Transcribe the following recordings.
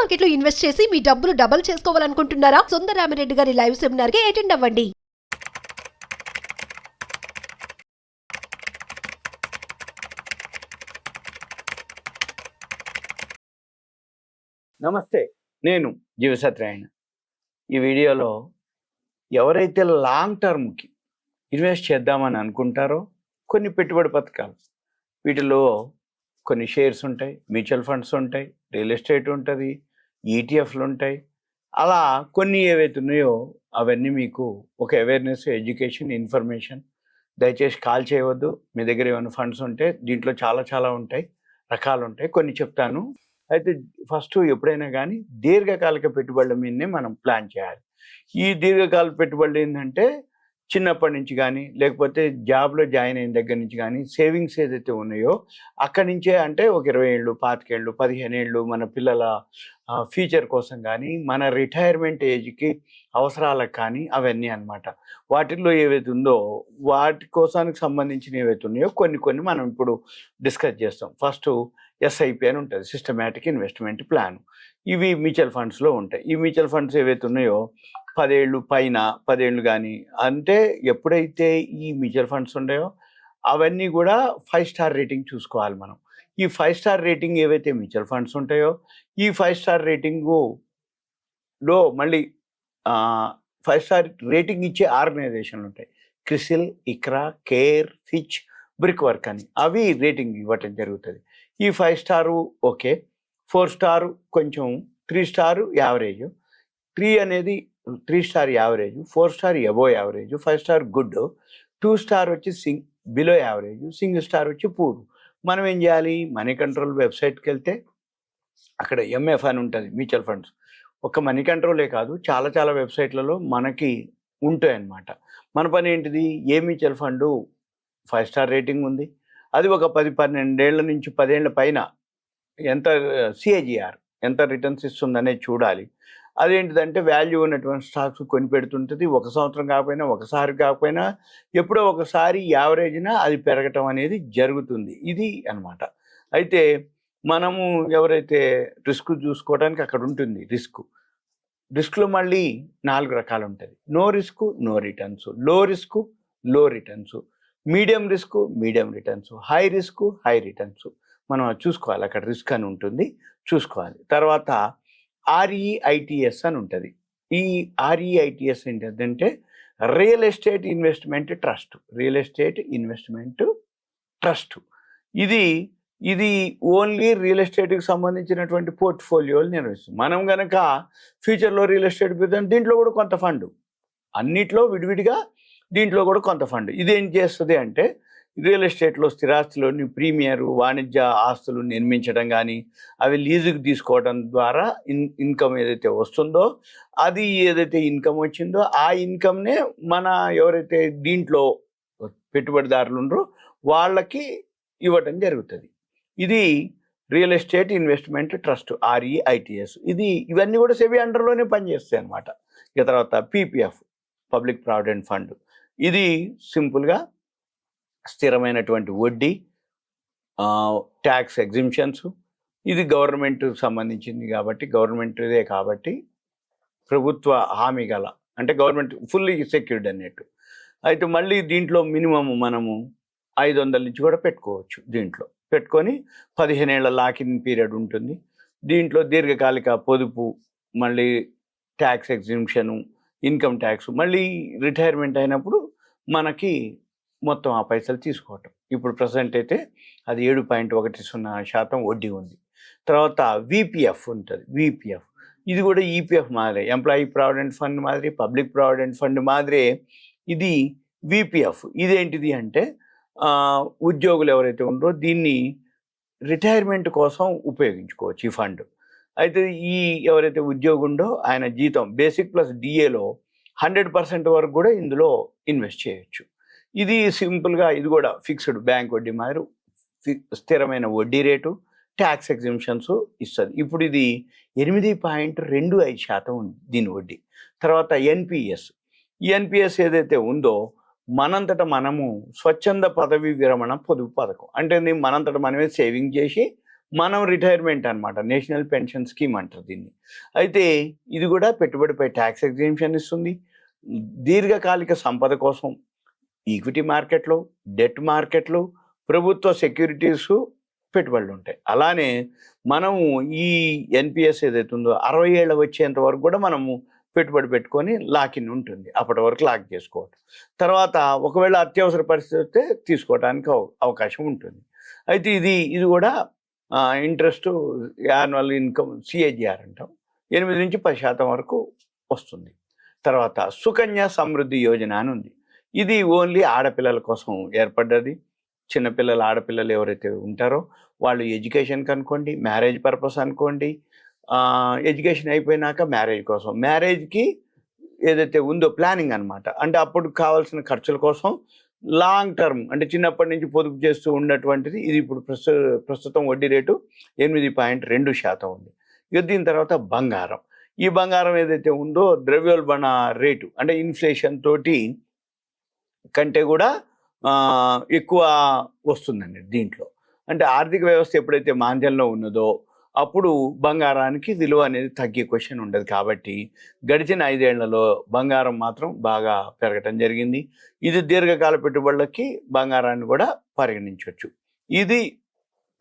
మార్కెట్లో ఇన్వెస్ట్ చేసి మీ డబ్బులు డబుల్ చేసుకోవాలనుకుంటున్నారా? సుందరరామిరెడ్డి గారి లైవ్ సెమినార్ కి అటెండ్ అవ్వండి. నమస్తే, నేను జీవసత్యనారాయణ. ఈ వీడియోలో ఎవరైతే లాంగ్ టర్మ్కి ఇన్వెస్ట్ చేద్దామని అనుకుంటారో కొన్ని పెట్టుబడి పథకాలు, వీటిలో కొన్ని షేర్స్ ఉంటాయి, మ్యూచువల్ ఫండ్స్ ఉంటాయి, రియల్ ఎస్టేట్ ఉంటుంది, ఈటీఎఫ్లు ఉంటాయి. అలా కొన్ని ఏవైతే ఉన్నాయో అవన్నీ మీకు ఒక అవేర్నెస్, ఎడ్యుకేషన్, ఇన్ఫర్మేషన్. దయచేసి కాల్ చేయవద్దు. మీ దగ్గర ఏమైనా ఫండ్స్ ఉంటే దీంట్లో చాలా ఉంటాయి, రకాలు ఉంటాయి, కొన్ని చెప్తాను. అయితే ఫస్ట్ ఎప్పుడైనా కానీ దీర్ఘకాలిక పెట్టుబడుల మీదనే మనం ప్లాన్ చేయాలి. ఈ దీర్ఘకాలిక పెట్టుబడులు ఏంటంటే చిన్నప్పటి నుంచి కానీ లేకపోతే జాబ్లో జాయిన్ అయిన దగ్గర నుంచి కానీ సేవింగ్స్ ఏదైతే ఉన్నాయో అక్కడి నుంచే, అంటే ఒక 20 ఏళ్ళు, 25 ఏళ్ళు, 15 ఏళ్ళు మన పిల్లల ఫ్యూచర్ కోసం కానీ మన రిటైర్మెంట్ ఏజ్కి అవసరాలకు కానీ అవన్నీ అన్నమాట. వాటిల్లో ఏవైతే ఉందో వాటి కోసానికి సంబంధించిన ఏవైతే ఉన్నాయో కొన్ని మనం ఇప్పుడు డిస్కస్ చేస్తాం. ఫస్ట్ ఎస్ఐపి అని ఉంటుంది, సిస్టమేటిక్ ఇన్వెస్ట్మెంట్ ప్లాన్. ఇవి మ్యూచువల్ ఫండ్స్లో ఉంటాయి. ఈ మ్యూచువల్ ఫండ్స్ ఏవైతే ఉన్నాయో 10 ఏళ్ళు పైన, 10 ఏళ్ళు కానీ, అంటే ఎప్పుడైతే ఈ మ్యూచువల్ ఫండ్స్ ఉన్నాయో అవన్నీ కూడా 5 స్టార్ రేటింగ్ చూసుకోవాలి మనం. ఈ 5 స్టార్ రేటింగ్ ఏవైతే మ్యూచువల్ ఫండ్స్ ఉంటాయో ఈ 5 స్టార్ రేటింగులో మళ్ళీ 5 స్టార్ రేటింగ్ ఇచ్చే ఆర్గనైజేషన్లు ఉంటాయి. క్రిసిల్, ఇక్రా, కేర్, ఫిచ్, బ్రిక్ వర్క్ అని అవి రేటింగ్ ఇవ్వటం జరుగుతుంది. ఈ 5 స్టారు ఓకే, 4 స్టారు కొంచెం, 3 స్టారు యావరేజ్, 3 అనేది 3 star average, 4 star above average, 5 star good, 2 star వచ్చి బిలో యావరేజ్, సింగిల్ స్టార్ వచ్చి పూర్. మనం ఏం చేయాలి? మనీ కంట్రోల్ వెబ్సైట్కి వెళ్తే అక్కడ ఎంఎఫ్ అని ఉంటుంది, మ్యూచువల్ ఫండ్స్. ఒక మనీ కంట్రోలే కాదు, చాలా వెబ్సైట్లలో మనకి ఉంటాయి అన్నమాట. మన పని ఏంటిది? ఏ మ్యూచువల్ ఫండు 5 స్టార్ రేటింగ్ ఉంది, అది ఒక 10-12 ఏళ్ల నుంచి 10 ఏళ్ల పైన ఎంత సిఏజిఆర్ ఎంత రిటర్న్స్ ఇస్తుందనేది చూడాలి. అదేంటిదంటే వాల్యూ ఉన్నటువంటి స్టాక్స్ కొని పెడుతుంటుంది. ఒక సంవత్సరం కాకపోయినా, ఒకసారి కాకపోయినా, ఎప్పుడో ఒకసారి యావరేజ్న అది పెరగటం అనేది జరుగుతుంది. ఇది అన్నమాట. అయితే మనము ఎవరైతే రిస్క్ చూసుకోవడానికి అక్కడ ఉంటుంది, రిస్క్లో మళ్ళీ 4 రకాలు ఉంటుంది. నో రిస్క్, నో రిటర్న్స్, లో రిస్క్, లో returns, medium risk, medium returns, high risk, high returns. మనం చూసుకోవాలి, అక్కడ రిస్క్ అని ఉంటుంది, చూసుకోవాలి. తర్వాత REITS అని ఉంటుంది. ఈ REITS ఏంటంటే real estate investment trust, real estate investment trust. ఇది ఓన్లీ రియల్ ఎస్టేట్కి సంబంధించినటువంటి పోర్ట్ఫోలియోలు నిర్వహిస్తుంది. మనం కనుక ఫ్యూచర్లో రియల్ ఎస్టేట్ పెడతాం, దీంట్లో కూడా కొంత ఫండ్, అన్నిట్లో విడివిడిగా దీంట్లో కూడా కొంత ఫండ్. ఇదేం చేస్తుంది అంటే రియల్ ఎస్టేట్లో స్థిరాస్తిలోని ప్రీమియర్ వాణిజ్య ఆస్తులు నిర్మించడం కానీ అవి లీజుకి తీసుకోవడం ద్వారా ఇన్కమ్ ఏదైతే వస్తుందో, అది ఏదైతే ఇన్కమ్ వచ్చిందో ఆ ఇన్కమ్నే మన ఎవరైతే దీంట్లో పెట్టుబడిదారులు ఉన్నారో వాళ్ళకి ఇవ్వటం జరుగుతుంది. ఇది real estate investment trust, REITS. ఇవన్నీ కూడా సెబీ అండర్లోనే పనిచేస్తాయి అన్నమాట. ఇక తర్వాత PPF, పబ్లిక్ ప్రావిడెంట్ ఫండ్. ఇది సింపుల్గా స్థిరమైనటువంటి వడ్డీ, ట్యాక్స్ ఎగ్జిమ్షన్స్. ఇది గవర్నమెంట్కి సంబంధించింది కాబట్టి, గవర్నమెంట్దే కాబట్టి ప్రభుత్వ హామీ గల, అంటే గవర్నమెంట్ ఫుల్లీ సెక్యూర్డ్ అన్నట్టు. అయితే మళ్ళీ దీంట్లో మినిమం మనము 500 నుంచి కూడా పెట్టుకోవచ్చు. దీంట్లో పెట్టుకొని 15 ఏళ్ల లాకిన్ పీరియడ్ ఉంటుంది. దీంట్లో దీర్ఘకాలిక పొదుపు, మళ్ళీ ట్యాక్స్ ఎగ్జిమ్షను, ఇన్కమ్ ట్యాక్స్, మళ్ళీ రిటైర్మెంట్ అయినప్పుడు మనకి మొత్తం ఆ పైసలు తీసుకోవటం. ఇప్పుడు ప్రజెంట్ అయితే అది 7.10% వడ్డీ ఉంది. తర్వాత VPF ఉంటుంది, VPF. ఇది కూడా EPF మాదిరి, ఎంప్లాయీ ప్రావిడెంట్ ఫండ్ మాదిరి, పబ్లిక్ ప్రావిడెంట్ ఫండ్ మాదిరి ఇది VPF. ఇదేంటిది అంటే ఉద్యోగులు ఎవరైతే ఉన్నారో దీన్ని రిటైర్మెంట్ కోసం ఉపయోగించుకోవచ్చు ఈ ఫండ్. అయితే ఎవరైతే ఉద్యోగి ఉండో ఆయన జీతం బేసిక్ ప్లస్ DAలో 100% వరకు కూడా ఇందులో ఇన్వెస్ట్ చేయొచ్చు. ఇది సింపుల్గా, ఇది కూడా ఫిక్స్డ్ బ్యాంక్ వడ్డీ మాదిరి స్థిరమైన వడ్డీ రేటు, ట్యాక్స్ ఎగ్జిమ్షన్స్ ఇస్తుంది. ఇప్పుడు ఇది 8.25% ఉంది దీని వడ్డీ. తర్వాత NPS, ఈ NPS ఏదైతే ఉందో మనంతట మనము స్వచ్ఛంద పదవి విరమణ పొదుపు పథకం, అంటే మనంతట మనమే సేవింగ్ చేసి మనం రిటైర్మెంట్ అన్నమాట, నేషనల్ పెన్షన్ స్కీమ్ అంటారు దీన్ని. అయితే ఇది కూడా పెట్టుబడిపై ట్యాక్స్ ఎగ్జామ్షన్ ఇస్తుంది. దీర్ఘకాలిక సంపద కోసం ఈక్విటీ మార్కెట్లు, డెట్ మార్కెట్లు, ప్రభుత్వ సెక్యూరిటీస్ పెట్టుబడులు ఉంటాయి. అలానే మనము ఈ ఎన్పిఎస్ ఏదైతే ఉందో 60 ఏళ్ళ వచ్చేంత వరకు కూడా మనము పెట్టుబడి పెట్టుకొని లాకిన్ ఉంటుంది. అప్పటి వరకు లాక్ చేసుకోవటం. తర్వాత ఒకవేళ అత్యవసర పరిస్థితి వస్తే తీసుకోవడానికి అవకాశం ఉంటుంది. అయితే ఇది కూడా ఇంట్రెస్ట్ యాన్యువల్ ఇన్కమ్ సిఏజిఆర్ అంటాం, 8 నుంచి 10% వరకు వస్తుంది. తర్వాత సుకన్య సమృద్ధి యోజన అని ఉంది. ఇది ఓన్లీ ఆడపిల్లల కోసం ఏర్పడ్డది. చిన్నపిల్లలు, ఆడపిల్లలు ఎవరైతే ఉంటారో వాళ్ళు ఎడ్యుకేషన్కి అనుకోండి, మ్యారేజ్ పర్పస్ అనుకోండి, ఎడ్యుకేషన్ అయిపోయినాక మ్యారేజ్ కోసం, మ్యారేజ్కి ఏదైతే ఉందో ప్లానింగ్ అనమాట. అంటే అప్పుడు కావాల్సిన ఖర్చుల కోసం లాంగ్ టర్మ్, అంటే చిన్నప్పటి నుంచి పొదుపు చేస్తూ ఉన్నటువంటిది. ఇది ఇప్పుడు ప్రస్తుతం వడ్డీ రేటు 8.2% ఉంది. ఇక దీని తర్వాత బంగారం. ఈ బంగారం ఏదైతే ఉందో ద్రవ్యోల్బణ రేటు, అంటే ఇన్ఫ్లేషన్ తోటి కంటే కూడా ఎక్కువ వస్తుందండి దీంట్లో. అంటే ఆర్థిక వ్యవస్థ ఎప్పుడైతే మాంద్యంలో ఉన్నదో అప్పుడు బంగారానికి విలువ అనేది తగ్గే క్వశ్చన్ ఉండదు. కాబట్టి గడిచిన 5 ఏళ్లలో బంగారం మాత్రం బాగా పెరగటం జరిగింది. ఇది దీర్ఘకాల పెట్టుబడులకి బంగారాన్ని కూడా పరిగణించవచ్చు. ఇది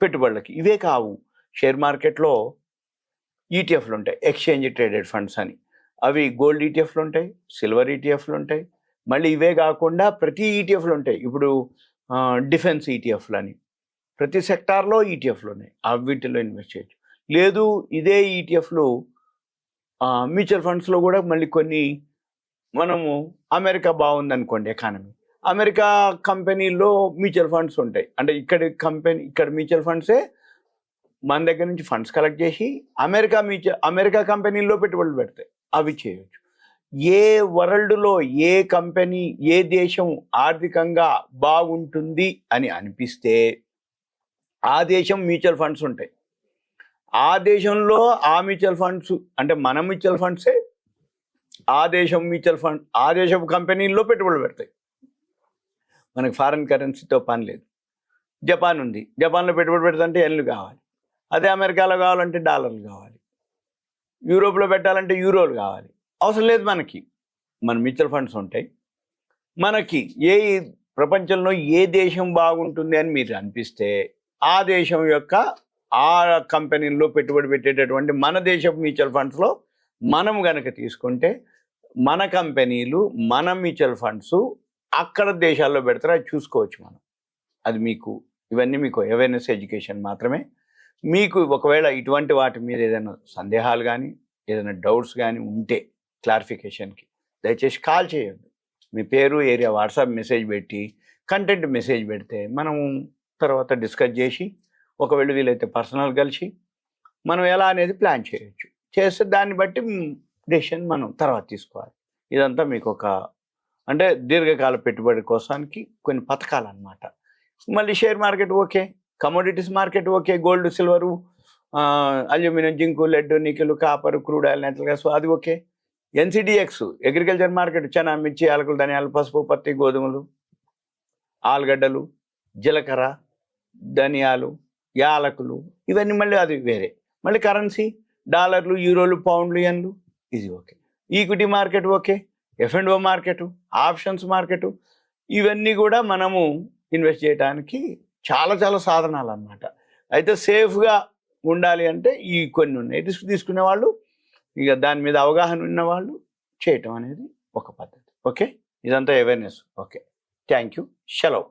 పెట్టుబడులకి. ఇవే కావు, షేర్ మార్కెట్లో ఈటీఎఫ్లు ఉంటాయి, ఎక్స్చేంజ్ ట్రేడెడ్ ఫండ్స్ అని. అవి గోల్డ్ ఈటీఎఫ్లు ఉంటాయి, సిల్వర్ ఈటీఎఫ్లు ఉంటాయి. మళ్ళీ ఇవే కాకుండా ప్రతి ఈటీఎఫ్లు ఉంటాయి. ఇప్పుడు డిఫెన్స్ ఈటీఎఫ్లు అని ప్రతి సెక్టార్లో ఈటీఎఫ్లు ఉన్నాయి. వీటిలో ఇన్వెస్ట్ చేయొచ్చు. లేదు ఇదే ఈటీఎఫ్లు మ్యూచువల్ ఫండ్స్లో కూడా మళ్ళీ కొన్ని, మనము అమెరికా బాగుందనుకోండి ఎకానమీ, అమెరికా కంపెనీల్లో మ్యూచువల్ ఫండ్స్ ఉంటాయి. అంటే ఇక్కడ మ్యూచువల్ ఫండ్సే మన దగ్గర నుంచి ఫండ్స్ కలెక్ట్ చేసి అమెరికా కంపెనీల్లో పెట్టుబడులు పెడతాయి. అవి చేయొచ్చు. ఏ వరల్డ్లో ఏ కంపెనీ, ఏ దేశం ఆర్థికంగా బాగుంటుంది అని అనిపిస్తే ఆ దేశం మ్యూచువల్ ఫండ్స్ ఉంటాయి. ఆ దేశంలో ఆ మ్యూచువల్ ఫండ్స్, అంటే మన మ్యూచువల్ ఫండ్సే ఆ దేశం మ్యూచువల్ ఫండ్, ఆ దేశం కంపెనీల్లో పెట్టుబడులు పెడతాయి. మనకి ఫారిన్ కరెన్సీతో పని లేదు. జపాన్ ఉంది, జపాన్లో పెట్టుబడి పెడతాంటే ఎన్లు కావాలి. అదే అమెరికాలో కావాలంటే డాలర్లు కావాలి. యూరోప్లో పెట్టాలంటే యూరోలు కావాలి. అవసరం లేదు మనకి. మన మ్యూచువల్ ఫండ్స్ ఉంటాయి. మనకి ప్రపంచంలో ఏ దేశం బాగుంటుంది అని మీరు అనిపిస్తే ఆ దేశం యొక్క ఆ కంపెనీల్లో పెట్టుబడి పెట్టేటటువంటి మన దేశపు మ్యూచువల్ ఫండ్స్లో మనం గనక తీసుకుంటే మన కంపెనీలు, మన మ్యూచువల్ ఫండ్స్ అక్కడ దేశాల్లో పెడతారు. అది చూసుకోవచ్చు మనం. అది మీకు, ఇవన్నీ మీకు అవేర్నెస్ ఎడ్యుకేషన్ మాత్రమే. మీకు ఒకవేళ ఇటువంటి వాటి మీద ఏదైనా సందేహాలు కానీ ఏదైనా డౌట్స్ కానీ ఉంటే క్లారిఫికేషన్కి దయచేసి కాల్ చేయండి. మీ పేరు, ఏరియా, వాట్సాప్ మెసేజ్ పెట్టి కంటెంట్ మెసేజ్ పెడితే మనం తర్వాత డిస్కస్ చేసి, ఒకవేళ వీలైతే పర్సనల్ కలిసి మనం ఎలా అనేది ప్లాన్ చేయొచ్చు. చేస్తే దాన్ని బట్టి డెసిషన్ మనం తర్వాత తీసుకోవాలి. ఇదంతా మీకు అంటే దీర్ఘకాల పెట్టుబడి కోసానికి కొన్ని పథకాలు అన్నమాట. మళ్ళీ share market okay, commodities market okay, gold, silver, aluminium, zinc, lead, nickel, copper, crude oil, natural gas అది ఓకే. ఎన్సిడిఎక్స్ అగ్రికల్చర్ మార్కెట్, చనా, మిర్చి, యాలకులు, ధనియాలు, పసుపు, పత్తి, గోధుమలు, ఆలుగడ్డలు, జీలకర్ర, ధనియాలు, యాలకులు, ఇవన్నీ మళ్ళీ అది వేరే. మళ్ళీ కరెన్సీ డాలర్లు, యూరోలు, పౌండ్లు, యెన్లు, ఇది okay. Equity market okay, F&O market, options market, ఇవన్నీ కూడా మనము ఇన్వెస్ట్ చేయడానికి చాలా చాలా సాధనాలు అన్నమాట. అయితే సేఫ్గా ఉండాలి అంటే ఈ కొన్ని ఉన్నాయి. రిస్క్ తీసుకునే వాళ్ళు, ఇక దాని మీద అవగాహన ఉన్న వాళ్ళు చేయటం అనేది ఒక పద్ధతి. ఓకే, ఇదంతా అవేర్నెస్. ఓకే, థ్యాంక్ యూ, సెలవు.